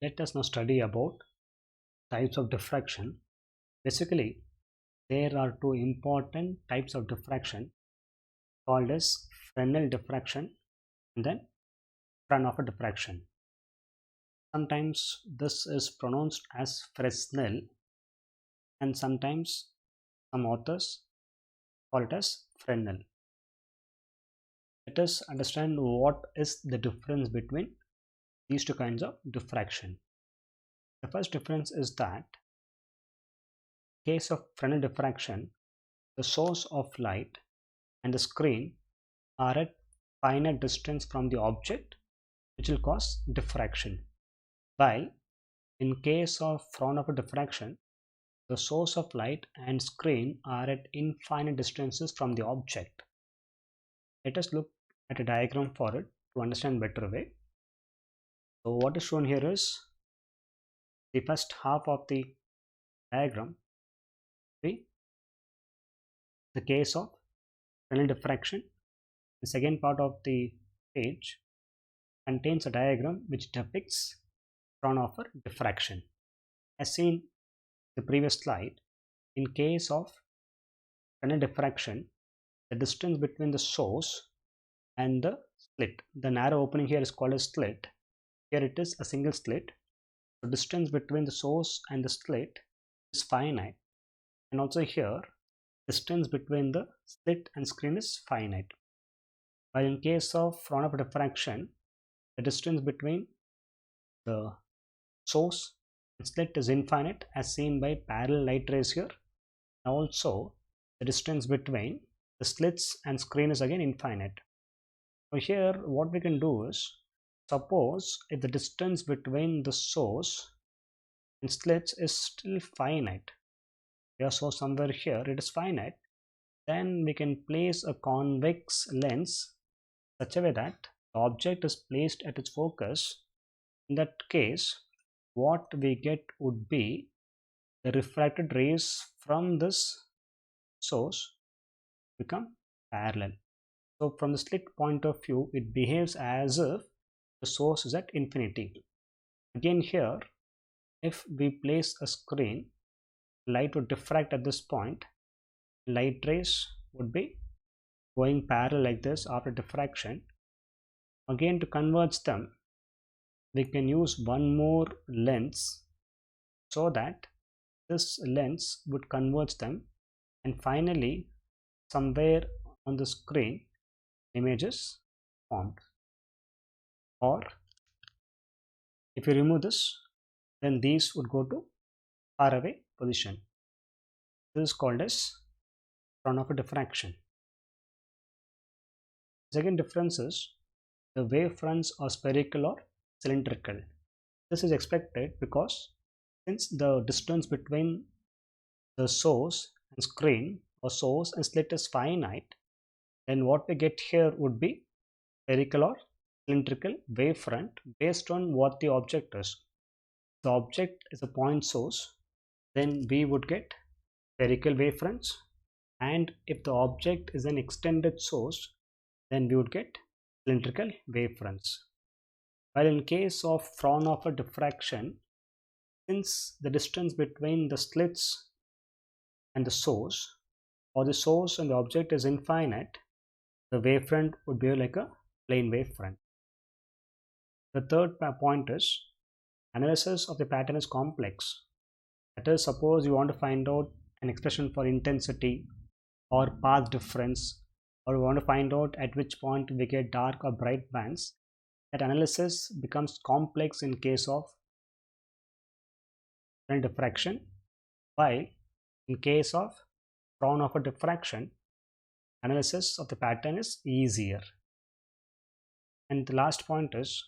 Let us now study about types of diffraction. Basically, there are two important types of diffraction called as Fresnel diffraction and then Fraunhofer diffraction. Sometimes this is pronounced as Fresnel and sometimes some authors call it as Fresnel. Let us understand what is the difference between these two kinds of diffraction. The first difference is that in case of Fresnel diffraction, the source of light and the screen are at finite distance from the object, which will cause diffraction. While in case of Fraunhofer diffraction, the source of light and screen are at infinite distances from the object. Let us look at a diagram for it to understand better way. So what is shown here is the first half of the diagram, the case of Fresnel diffraction. The second part of the page contains a diagram which depicts Fraunhofer diffraction. As seen in the previous slide, in case of Fresnel diffraction, the distance between the source and the slit, the narrow opening here is called a slit. Here it is a single slit. The distance between the source and the slit is finite, and also here distance between the slit and screen is finite. While in case of Fraunhofer diffraction, the distance between the source and slit is infinite, as seen by parallel light rays here. And also the distance between the slits and screen is again infinite. So here what we can do is, suppose if the distance between the source and slits is still finite, so somewhere here it is finite, then we can place a convex lens such a way that the object is placed at its focus. In that case, what we get would be the refracted rays from this source become parallel. So from the slit point of view, it behaves as if the source is at infinity. Again here, if we place a screen, light would diffract at this point. Light rays would be going parallel like this after diffraction. Again, to converge them, we can use one more lens so that this lens would converge them, and finally somewhere on the screen image is formed. Or if you remove this, then these would go to far away position. This is called as Fraunhofer diffraction. Second difference is the wavefronts are spherical or cylindrical. This is expected because since the distance between the source and screen or source and slit is finite, then what we get here would be spherical or cylindrical wavefront based on what the object is. The object is a point source, then we would get spherical wavefronts, and if the object is an extended source, then we would get cylindrical wavefronts. While in case of Fraunhofer diffraction, since the distance between the slits and the source, or the source and the object is infinite, the wavefront would be like a plane wavefront. The third point is analysis of the pattern is complex. That is, suppose you want to find out an expression for intensity or path difference, or we want to find out at which point we get dark or bright bands. That analysis becomes complex in case of Fresnel diffraction, while in case of Fraunhofer diffraction, analysis of the pattern is easier. And the last point is,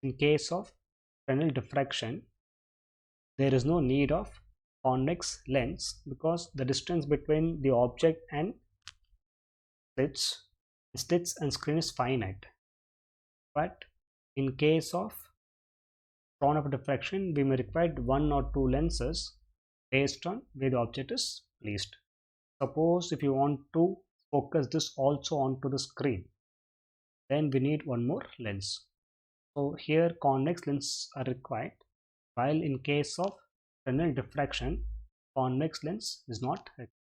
in case of Fresnel diffraction, there is no need of convex lens because the distance between the object and slits and screen is finite. But in case of Fraunhofer diffraction, we may require one or two lenses based on where the object is placed. Suppose if you want to focus this also onto the screen, then we need one more lens. So here convex lens are required, while in case of Fresnel diffraction, convex lens is not required.